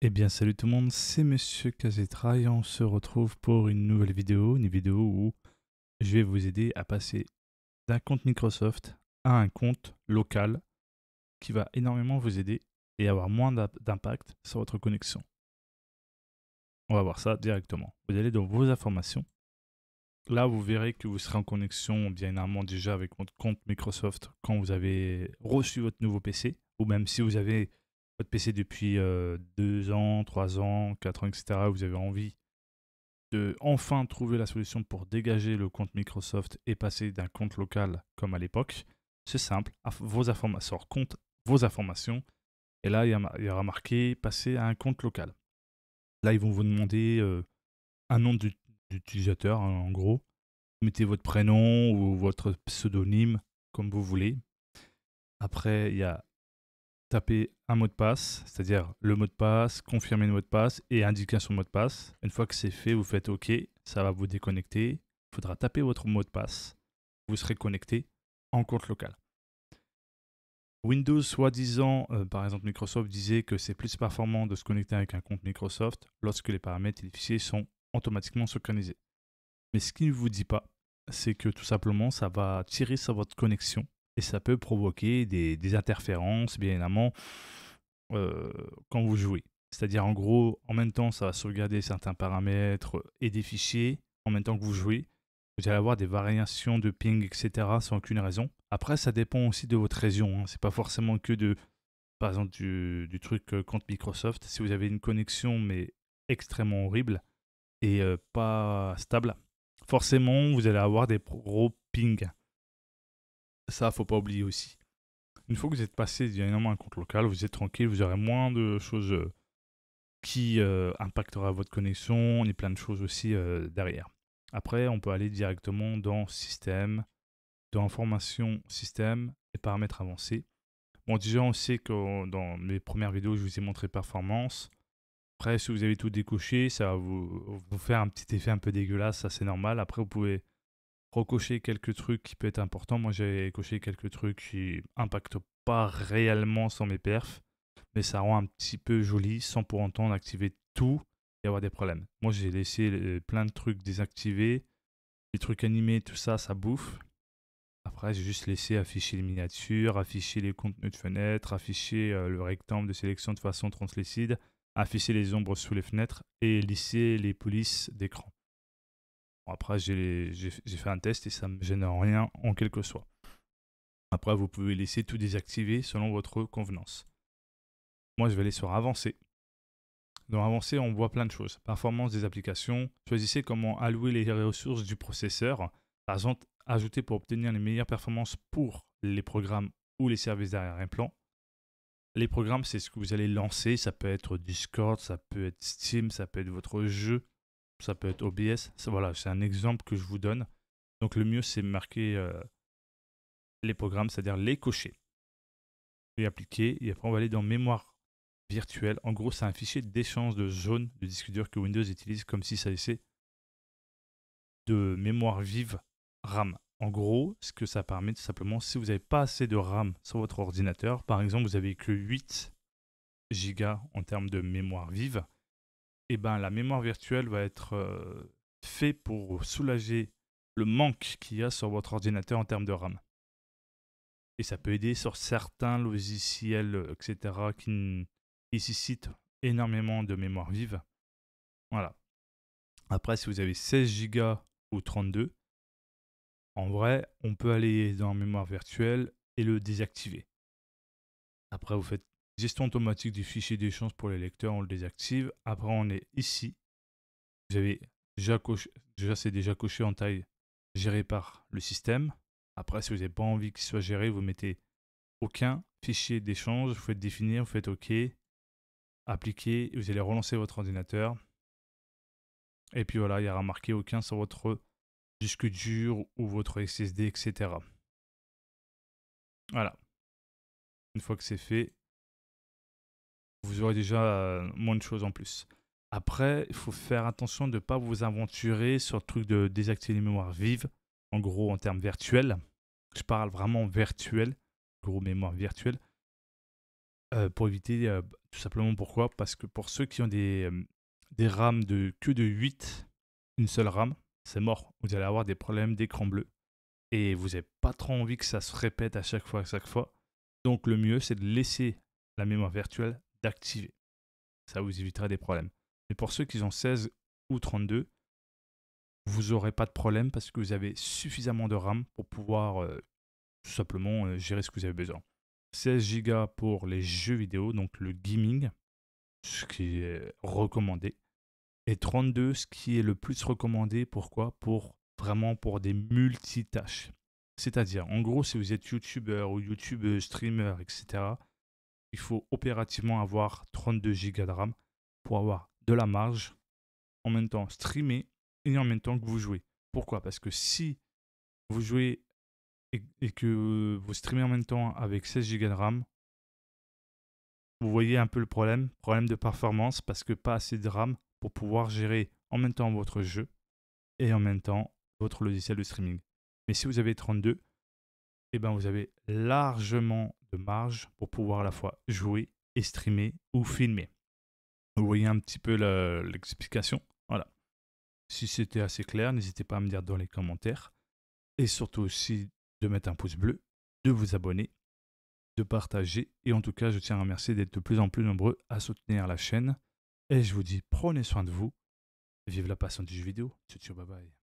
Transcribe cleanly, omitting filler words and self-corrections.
Eh bien salut tout le monde, c'est Monsieur Kazetra et on se retrouve pour une nouvelle vidéo, où je vais vous aider à passer d'un compte Microsoft à un compte local qui va énormément vous aider et avoir moins d'impact sur votre connexion. On va voir ça directement. Vous allez dans vos informations. Là, vous verrez que vous serez en connexion bien évidemment déjà avec votre compte Microsoft quand vous avez reçu votre nouveau PC, ou même si vous avez votre PC depuis 2 ans, 3 ans, 4 ans, etc. Vous avez envie de enfin trouver la solution pour dégager le compte Microsoft et passer d'un compte local comme à l'époque. C'est simple, vos informations, compte vos informations, et là il y aura marqué passer à un compte local. Là ils vont vous demander un nom d'utilisateur, hein, en gros. Mettez votre prénom ou votre pseudonyme comme vous voulez. Après il y a taper un mot de passe, c'est-à-dire le mot de passe, confirmer le mot de passe et indiquer son mot de passe. Une fois que c'est fait, vous faites OK, ça va vous déconnecter. Il faudra taper votre mot de passe. Vous serez connecté en compte local. Windows, soi-disant, par exemple Microsoft disait que c'est plus performant de se connecter avec un compte Microsoft lorsque les paramètres et les fichiers sont automatiquement synchronisés. Mais ce qu'il ne vous dit pas, c'est que tout simplement, ça va tirer sur votre connexion et ça peut provoquer des interférences, bien évidemment, quand vous jouez. C'est-à-dire, en gros, en même temps, ça va sauvegarder certains paramètres et des fichiers en même temps que vous jouez. Vous allez avoir des variations de ping, etc., sans aucune raison. Après, ça dépend aussi de votre région, hein. C'est pas forcément que de, par exemple, du truc contre Microsoft. Si vous avez une connexion, mais extrêmement horrible et pas stable, forcément, vous allez avoir des gros pings. Ça, faut pas oublier aussi. Une fois que vous êtes passé directement à un compte local, vous êtes tranquille, vous aurez moins de choses qui impactera votre connexion et plein de choses aussi derrière. Après, on peut aller directement dans Système, dans Information Système et Paramètres avancés. Bon, déjà, on sait que dans mes premières vidéos, je vous ai montré Performance. Après, si vous avez tout décoché, ça va vous faire un petit effet un peu dégueulasse, ça c'est normal. Après, vous pouvez recocher quelques trucs qui peuvent être importants. Moi, j'ai coché quelques trucs qui impactent pas réellement sur mes perfs, mais ça rend un petit peu joli sans pour autant activer tout et avoir des problèmes. Moi, j'ai laissé plein de trucs désactivés, les trucs animés, tout ça, ça bouffe. Après, j'ai juste laissé afficher les miniatures, afficher les contenus de fenêtres, afficher le rectangle de sélection de façon translucide, afficher les ombres sous les fenêtres et lisser les polices d'écran. Bon, après, j'ai fait un test et ça ne me gêne en rien en quelque soit. Après, vous pouvez laisser tout désactiver selon votre convenance. Moi, je vais aller sur Avancé. Dans Avancé, on voit plein de choses. Performance des applications. Choisissez comment allouer les ressources du processeur. Par exemple, ajouter pour obtenir les meilleures performances pour les programmes ou les services d'arrière-plan. Les programmes, c'est ce que vous allez lancer. Ça peut être Discord, ça peut être Steam, ça peut être votre jeu, ça peut être OBS. Voilà, c'est un exemple que je vous donne. Donc le mieux, c'est marquer les programmes, c'est-à-dire les cocher et appliquer. Et après, on va aller dans mémoire virtuelle. En gros, c'est un fichier d'échange de zones de disque dur que Windows utilise comme si ça laissait de mémoire vive RAM. En gros, ce que ça permet, tout simplement, si vous n'avez pas assez de RAM sur votre ordinateur, par exemple, vous n'avez que 8 Go en termes de mémoire vive, et ben la mémoire virtuelle va être faite pour soulager le manque qu'il y a sur votre ordinateur en termes de RAM. Et ça peut aider sur certains logiciels, etc., qui nécessitent énormément de mémoire vive. Voilà. Après, si vous avez 16 Go ou 32, en vrai, on peut aller dans mémoire virtuelle et le désactiver. Après, vous faites gestion automatique du fichier d'échange pour les lecteurs, on le désactive. Après, on est ici. Vous avez déjà coché, c'est déjà coché en taille géré par le système. Après, si vous n'avez pas envie qu'il soit géré, vous mettez aucun fichier d'échange, vous faites définir, vous faites OK, appliquer, vous allez relancer votre ordinateur. Et puis voilà, il y aura marqué aucun sur votre disque dur ou votre SSD, etc. Voilà. Une fois que c'est fait, vous aurez déjà moins de choses en plus. Après, il faut faire attention de ne pas vous aventurer sur le truc de désactiver les mémoires vives, en gros en termes virtuels. Je parle vraiment virtuel, gros mémoire virtuelle, pour éviter Tout simplement pourquoi? Parce que pour ceux qui ont des RAM que de 8, une seule RAM, c'est mort. Vous allez avoir des problèmes d'écran bleu. Et vous n'avez pas trop envie que ça se répète à chaque fois, à chaque fois. Donc le mieux, c'est de laisser la mémoire virtuelle d'activer. Ça vous évitera des problèmes. Mais pour ceux qui ont 16 ou 32, vous n'aurez pas de problème parce que vous avez suffisamment de RAM pour pouvoir tout simplement gérer ce que vous avez besoin. 16 Go pour les jeux vidéo, donc le gaming, ce qui est recommandé. Et 32, ce qui est le plus recommandé, pourquoi? Vraiment pour des multitâches. C'est-à-dire, en gros, si vous êtes youtubeur ou YouTube streamer, etc., il faut opérativement avoir 32 Go de RAM pour avoir de la marge, en même temps streamer et en même temps que vous jouez. Pourquoi? Parce que si vous jouez et que vous streamez en même temps avec 16 Go de RAM, vous voyez un peu le problème de performance parce que pas assez de RAM pour pouvoir gérer en même temps votre jeu et en même temps votre logiciel de streaming. Mais si vous avez 32, eh ben vous avez largement de marge pour pouvoir à la fois jouer et streamer ou filmer. Vous voyez un petit peu l'explication. Voilà. Si c'était assez clair, n'hésitez pas à me dire dans les commentaires. Et surtout aussi de mettre un pouce bleu, de vous abonner, de partager. Et en tout cas, je tiens à remercier d'être de plus en plus nombreux à soutenir la chaîne. Et je vous dis, prenez soin de vous. Vive la passion du jeu vidéo. Ciao, ciao, bye bye.